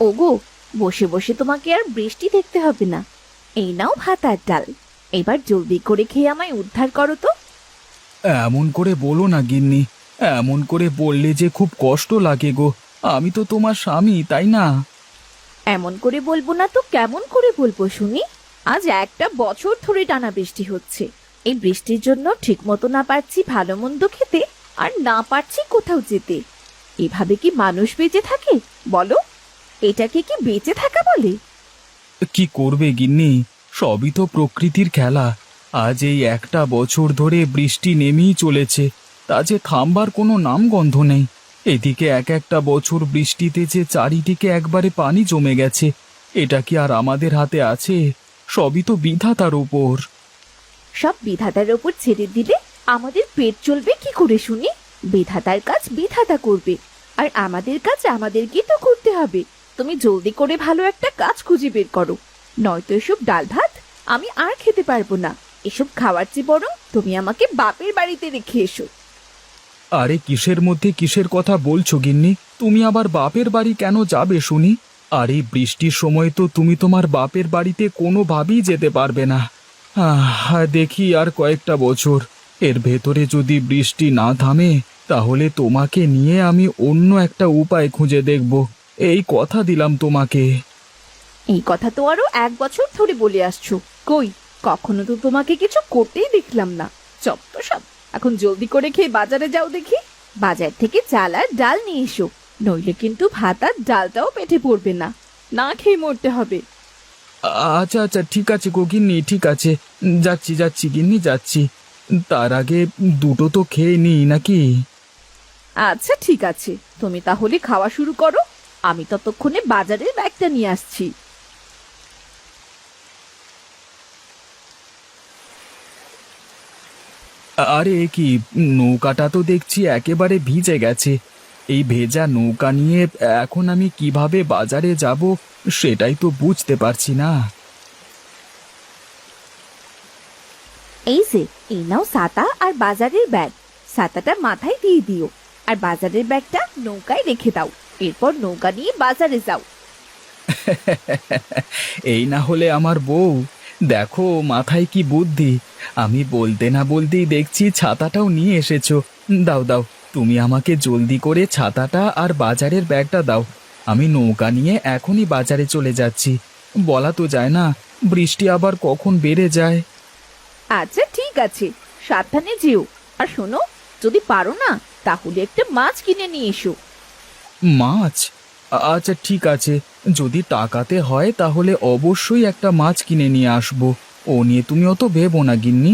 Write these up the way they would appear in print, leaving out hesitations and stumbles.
ওগো, বসে বসে তোমাকে আর বৃষ্টি দেখতে হবে না। এই নাও ভাত আর ডাল। এবার জলদি করে খেয়ে আমায় উদ্ধার করো তো। এমন করে বলো না গিন্নি। এমন করে বললে যে খুব কষ্ট লাগে গো। আমি তো তোমার স্বামী, তাই না? এমন করে বলবো না তো কেমন করে বলবো শুনি? আজ একটা বছর ধরে টানা বৃষ্টি হচ্ছে। এই বৃষ্টির জন্য ঠিক মতো না পারছি ভালো মন্দ খেতে, আর না পারছি কোথাও যেতে। এভাবে কি মানুষ বেঁচে থাকে বলো? এটাকে কি বেঁচে থাকা বলে? কি করবে গিন্নি, সবই তো প্রকৃতির খেলা। আজ এই একটা বছর ধরে বৃষ্টি নেমেই চলেছে, তা যে থামবার কোনো নামগন্ধ নেই। এদিকে এক একটা বছর বৃষ্টিতে যে চারিদিকে একবারে পানি জমে গেছে, এটা কি আর আমাদের হাতে আছে? সবই তো বিধাতার উপর। সব বিধাতার ওপর ছেড়ে দিলে আমাদের পেট চলবে কি করে শুনি? বিধাতার কাজ বিধাতা করবে, আর আমাদের কাজ আমাদেরকেই তো করতে হবে। তুমি জলদি করে ভালো একটা কাজ খুঁজে বের করো, নয়তো এসব ডাল ভাত আমি আর খেতে পারবো না। এসব খাওয়ার চেয়ে বরং তুমি আমাকে বাপের বাড়িতে রেখে এসো। আরে কিসের মধ্যে কিসের কথা বলছো গিন্নি? তুমি আবার বাপের বাড়ি কেন যাবে শুনি? আর এই বৃষ্টির সময় তো তুমি তোমার বাপের বাড়িতে কোনোভাবেই যেতে পারবে না। দেখি আর কয়েকটা বছর, এর ভেতরে যদি বৃষ্টি না থামে, তাহলে তোমাকে নিয়ে আমি অন্য একটা উপায় খুঁজে দেখব। এই কথা দিলাম তোমাকে। এই কথা তো আরো 1 বছর ধরে বলে আসছো, কই কখনো তো তোমাকে কিছু করতেই দেখলাম না। চপ তো সব। এখন জলদি করে খেয়ে বাজারে যাও দেখি। বাজার থেকে চাল আর ডাল নিয়ে এসো, নইলে কিন্তু ভাত আর ডালটাও পেটে পড়বে না, না খেয়ে মরতে হবে। আচ্ছা আচ্ছা, ঠিক আছে গো গিন্নি, ঠিক আছে। যাচ্ছি যাচ্ছি গিন্নি, যাচ্ছি। তার আগে দুটো তো খেয়ে নিই নাকি? আচ্ছা ঠিক আছে, তুমি তাহলে খাওয়া শুরু করো। আমি ততক্ষণে বাজারের ব্যাগটা নিয়ে আসছি। আরে এ কি, নৌকাটা তো দেখছি একেবারে ভিজে গেছে। এই ভেজা নৌকা নিয়ে এখন আমি কিভাবে বাজারে যাব, সেটাই তো বুঝতে পারছি না। এই যে, এই নাও ছাতা আর বাজারের ব্যাগ। ছাতাটা মাথায় দিয়ে দিও, আর বাজারের ব্যাগটা নৌকায় রেখে দাও। এরপর নৌকা নিয়ে বাজারে যাও। এই না হলে আমার বউ, দেখো মাথায় কি বুদ্ধি! আমি বলতে না বলতেই দেখছি ছাতাটাও নিয়ে এসেছো। দাও দাও, তুমি আমাকে জলদি করে ছাতাটা আর বাজারের ব্যাগটা দাও। আমি নৌকা নিয়ে এখনই বাজারে চলে যাচ্ছি। বলা তো যায় না, বৃষ্টি আবার কখন বেড়ে যায়। আচ্ছা ঠিক আছে, সাবধানে যেও। আর শোনো, যদি পারো না তাহলে একটা মাছ কিনে নিয়ে এসো। মাছ? আচ্ছা ঠিক আছে, যদি টাকাতে হয় তাহলে অবশ্যই একটা মাছ কিনে নিয়ে আসবো। ও নিয়ে তুমি অত ভেবো না গিন্নি।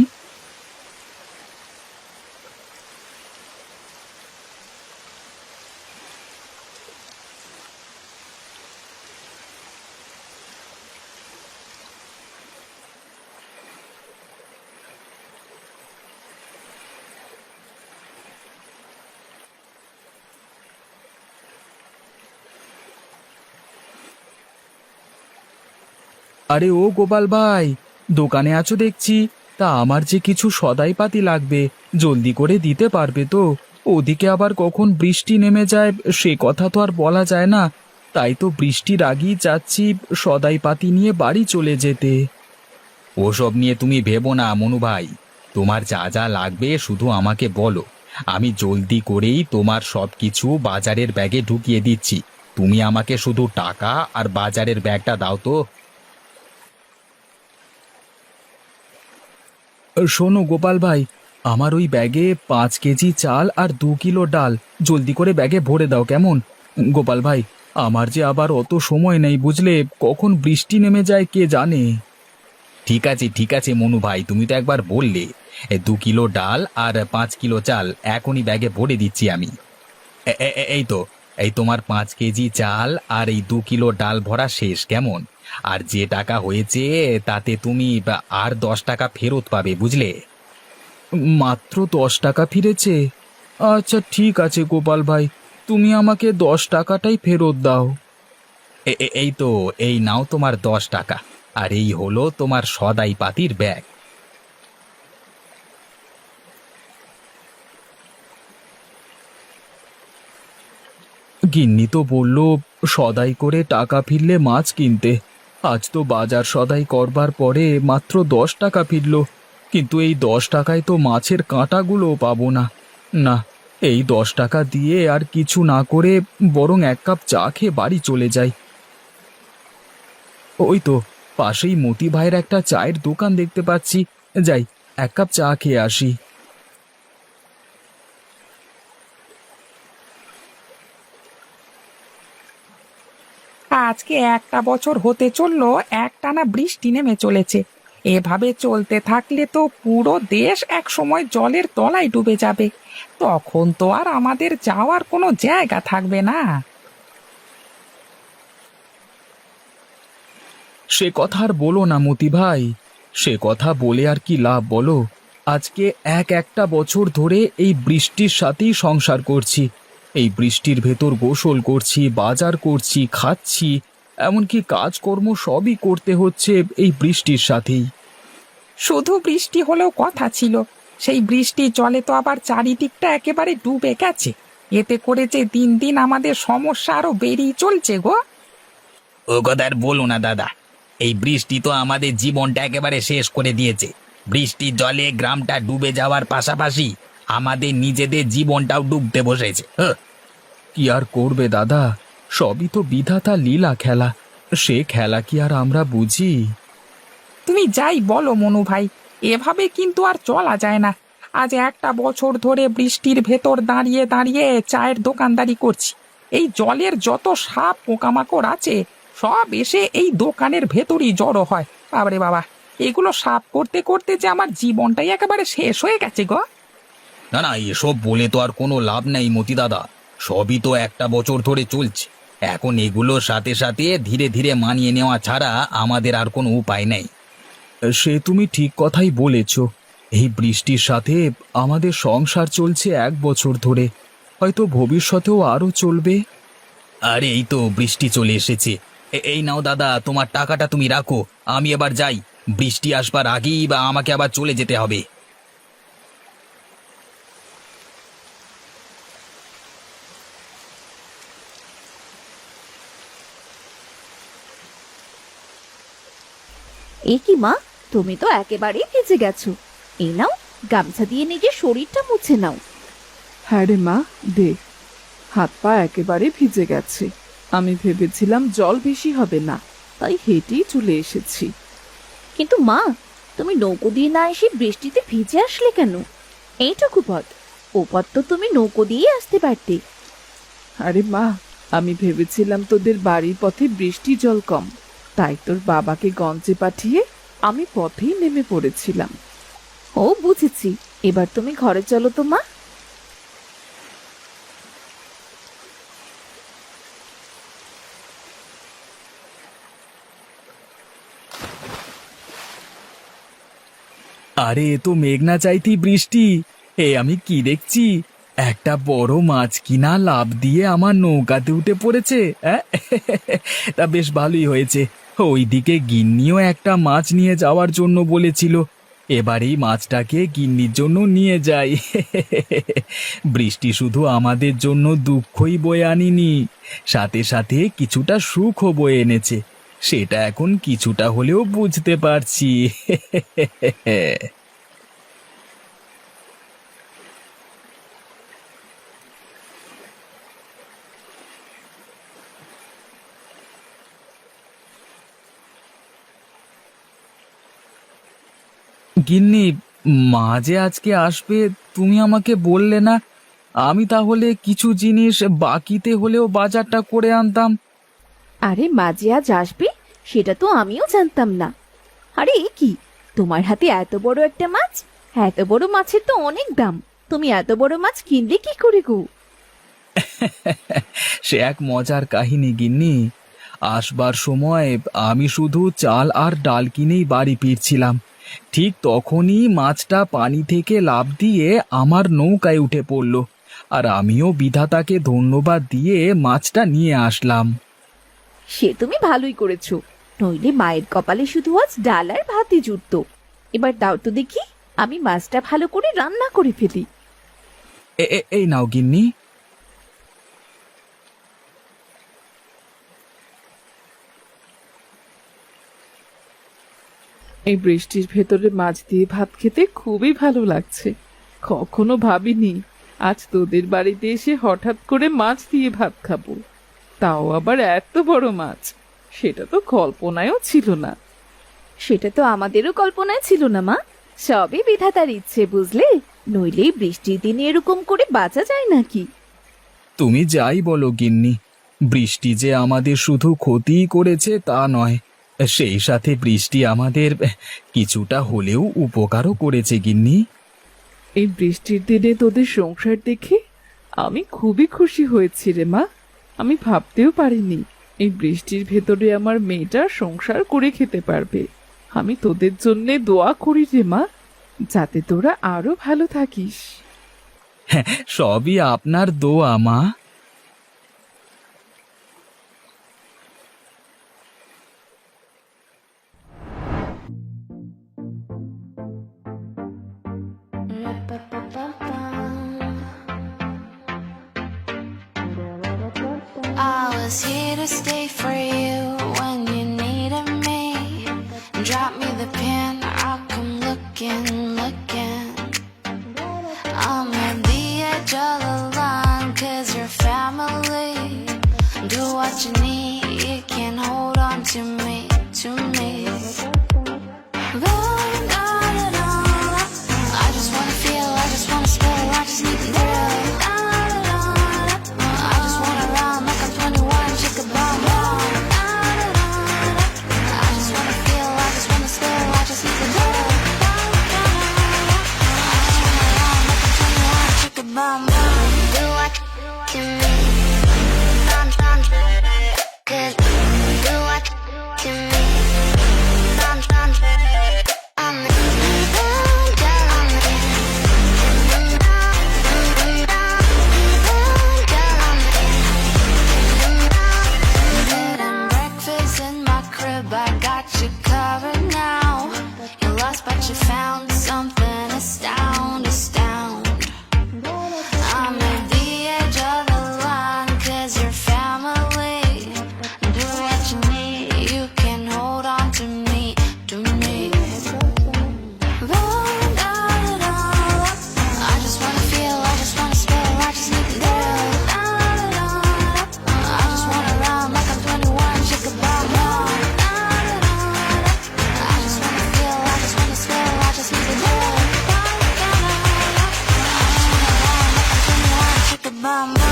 আরে ও গোপাল ভাই, দোকানে আছো দেখছি। তা আমার যে কিছু সদাইপাতি লাগবে, জলদি করে দিতে পারবে তো? ওদিকে আবার কখন বৃষ্টি নেমে যায় সে কথা তো আর বলা যায় না। তাই তো বৃষ্টির আগেই চাচ্ছি সদাইপাতি নিয়ে বাড়ি চলে যেতে। ওসব নিয়ে তুমি ভেবো না মনু ভাই, তোমার যা যা লাগবে শুধু আমাকে বলো। আমি জলদি করেই তোমার সব কিছু বাজারের ব্যাগে ঢুকিয়ে দিচ্ছি। তুমি আমাকে শুধু টাকা আর বাজারের ব্যাগটা দাও তো। শোনো গোপাল ভাই, আমার ওই ব্যাগে 5 কেজি চাল আর 2 কিলো ডাল জলদি করে ব্যাগে ভরে দাও, কেমন? গোপাল ভাই, আমার যে আবার অত সময় নেই বুঝলে, কখন বৃষ্টি নেমে যায় কে জানে। ঠিক আছে মনু ভাই, তুমি তো একবার বললে। 2 কিলো ডাল আর 5 কিলো চাল এখনই ব্যাগে ভরে দিচ্ছি আমি। এই তো, এই তোমার 5 কেজি চাল আর এই 2 কিলো ডাল ভরা শেষ, কেমন? আর যে টাকা হয়েছে তাতে তুমি আর 10 টাকা ফেরত পাবে, বুঝলে? মাত্র 10 টাকা ফিরেছে? আচ্ছা ঠিক আছে গোপাল ভাই, তুমি আমাকে 10 টাকাটাই ফেরত দাও। এই তো, এই নাও তোমার 10 টাকা। আর এই হলো তোমার সদাই পাতির ব্যাগ। গিন্নি তো বলল সদাই করে টাকা ফিরলে মাছ কিনতে। আজ তো বাজার সদাই করবার পরে মাত্র 10 টাকা ফিরল, কিন্তু এই 10 টাকায় তো মাছের কাঁটাগুলোও পাবো না। না, এই 10 টাকা দিয়ে আর কিছু না করে বরং 1 কাপ চা খেয়ে বাড়ি চলে যাই। ওই তো পাশেই মতি ভাইয়ের একটা চায়ের দোকান দেখতে পাচ্ছি, যাই 1 কাপ চা খেয়ে আসি। আজকে একটা বছর হতে চললো, একটানা বৃষ্টি নেমে চলেছে। এভাবে চলতে থাকলে তো পুরো দেশ এক সময় জলের তলায় ডুবে যাবে। তখন তো আর আমাদের যাওয়ার কোনো জায়গা থাকবে না। সে কথা আর বলো না মতি ভাই, সে কথা বলে আর কি লাভ বলো। আজকে একটা বছর ধরে এই বৃষ্টির সাথেই সংসার করছি। এই বৃষ্টির ভেতর গোসল করছি, বাজার করছি, খাচ্ছি, এমনকি কাজকর্ম সবই করতে হচ্ছে এই বৃষ্টির সাথেই। শুধু বৃষ্টি হলেও কথা ছিল, সেই বৃষ্টির জলে তো আবার চারিদিকটা একেবারে ডুবে গেছে। এতে করে যে দিন দিন আমাদের সমস্যা আরো বেড়েই চলছে গো। ও কথা আর বলো না দাদা, এই বৃষ্টি তো আমাদের জীবনটা একেবারে শেষ করে দিয়েছে। বৃষ্টির জলে গ্রামটা ডুবে যাওয়ার পাশাপাশি আমাদের নিজেদের জীবনটাও ডুবতে বসেছে। কি আর করবে দাদা, সবই তো বিধাতা লীলা খেলা। সে খেলা কি আর আমরা বুঝি? তুমি যাই বলো মনু ভাই, এভাবে কিন্তু আর চলা যায় না। আজ একটা বছর ধরে বৃষ্টির ভেতর দাঁড়িয়ে দাঁড়িয়ে চায়ের দোকানদারি করছি। এই জলের যত সাপ পোকামাকড় আছে সব এসে এই দোকানের ভেতরই জড়ো হয়। বাবারে বাবা, এগুলো সাফ করতে করতে যে আমার জীবনটাই একেবারে শেষ হয়ে গেছে গো। না না, এসব বলে তো আর কোনো লাভ নেই মতি দাদা, সবই তো একটা বছর ধরে চলছে। এখন এগুলোর সাথে সাথে ধীরে ধীরে মানিয়ে নেওয়া ছাড়া আমাদের আর কোনো উপায় নেই। সে তুমি ঠিক কথাই বলেছ। এই বৃষ্টির সাথে আমাদের সংসার চলছে 1 বছর ধরে, হয়তো ভবিষ্যতেও আরো চলবে। আরে এই তো বৃষ্টি চলে এসেছে। এই নাও দাদা, তোমার টাকাটা তুমি রাখো, আমি এবার যাই। বৃষ্টি আসবার আগেই বা আমাকে আবার চলে যেতে হবে। এ কি মা, তুমি তো একেবারেই ভিজে গেছো। এই নাও, গামছা দিয়ে নিজের শরীরটা মুছে নাও। হ্যাঁ রে মা, দে। হাত পা একেবারে ভিজে গেছে। আমি ভেবেছিলাম জল বেশি হবে না, তাই হেঁটেই চলে এসেছি। কিন্তু মা, তুমি নৌকো দিয়ে না এসে বৃষ্টিতে ভিজে আসলে কেন? এইটুকু পথ, ও পথ তো তুমি নৌকো দিয়ে আসতে পারতে। আরে মা, আমি ভেবেছিলাম তোদের বাড়ির পথে বৃষ্টি জল কম, তাই তোর বাবাকে গঞ্জে পাঠিয়ে আমি পথেই নেমে পড়েছিলাম। ও বুঝেছি, এবার তুমি ঘরে চলো তো মা। আরে এ তো মেঘনা চাইতেই বৃষ্টি। আমি কি দেখছি, একটা বড় মাছ কিনা লাফ দিয়ে আমার নৌকাতে উঠে পড়েছে। তা বেশ ভালোই হয়েছে। ওইদিকে গিন্নিও একটা মাছ নিয়ে যাওয়ার জন্য বলেছিল। এবার এই মাছটাকে গিন্নির জন্য নিয়ে যাই। বৃষ্টি শুধু আমাদের জন্য দুঃখই বয়ে আনিনি, সাথে সাথে কিছুটা সুখও বয়ে এনেছে। সেটা এখন কিছুটা হলেও বুঝতে পারছি। গিন্নি, মা যে আজকে আসবে তুমি আমাকে বললে না। আমি তাহলে কিছু জিনিস বাকিতে হলেও বাজারটা করে আনতাম। আরে মা যে আজ আসবে সেটা তো আমিও জানতাম না। আরে এ কি, তোমার হাতে এত বড় একটা মাছ! এত বড় মাছের তো অনেক দাম। তুমি এত বড় মাছ কিনলে কি করে গো? সে এক মজার কাহিনী গিন্নি। আসবার সময় আমি শুধু চাল আর ডাল কিনেই বাড়ি ফিরছিলাম। ঠিক তখনই মাছটা পানি থেকে লাফ দিয়ে আমার নৌকায় উঠে পড়ল, আর আমিও বিধাতাকে ধন্যবাদ দিয়ে মাছটা নিয়ে আসলাম। সে তুমি ভালোই করেছো, নইলে মায়ের কপালে শুধু আজ ডাল আর ভাতই জুটতো। এবার দাও তো দেখি, আমি মাছটা ভালো করে রান্না করে ফেলি। এই নাও গিন্নি। এই বৃষ্টির ভেতরে মাছ দিয়ে ভাত খেতে খুবই ভালো লাগছে। কখনো ভাবিনি আজ তোদের বাড়িতে এসে হঠাৎ করে মাছ দিয়ে ভাত খাবো, তাও আবার এত বড় মাছ। সেটা তো কল্পনায়ও ছিল না। সেটা তো আমাদেরও কল্পনায় ছিল না মা, সবই বিধাতার ইচ্ছে বুঝলে, নইলে এই বৃষ্টির দিনে এরকম করে বাঁচা যায় নাকি। তুমি যাই বলো গিন্নি, বৃষ্টি যে আমাদের শুধু ক্ষতিই করেছে তা নয়, সেই সাথে বৃষ্টি আমাদের কিছুটা হলেও উপকারও করেছে গিন্নি। এই বৃষ্টির দিনে তোদের সংসার দেখে আমি খুবই খুশি হয়েছি রে মা। আমি ভাবতেও পারিনি এই বৃষ্টির ভেতরে আমার মেয়েটা সংসার করে খেতে পারবে। আমি তোদের জন্যে দোয়া করি রে মা, যাতে তোরা আরো ভালো থাকিস। সবই আপনার দোয়া মা। I was here to stay for you when you needed me. Drop me the pin, I'll come looking, looking. I'm at the edge of the line, cause you're family. Do what you need, you can hold on to me, to me. I just wanna feel, I just wanna spill, I just need to thrill. I just wanna run like I'm 21, shake a bomb bomb. I just wanna feel, I just wanna spill, I just need to thrill. I just wanna run like I'm 21, shake a bomb bomb. Do what you need. Run, run, 'cause do what you need. Run, run, I'm the breakfast in my crib, I got you covered now. You're lost but you found something astound, astound. I'm at the edge of the line, cause you're family. Do what you need, you can hold on to me, to me. I just wanna feel, I just wanna spill, I just need the thrill. I just wanna run like I'm 21, shake a bomb bomb. I just wanna feel, I just wanna spill, I just need the thrill. I just wanna run like I'm 21, shake a bomb bomb.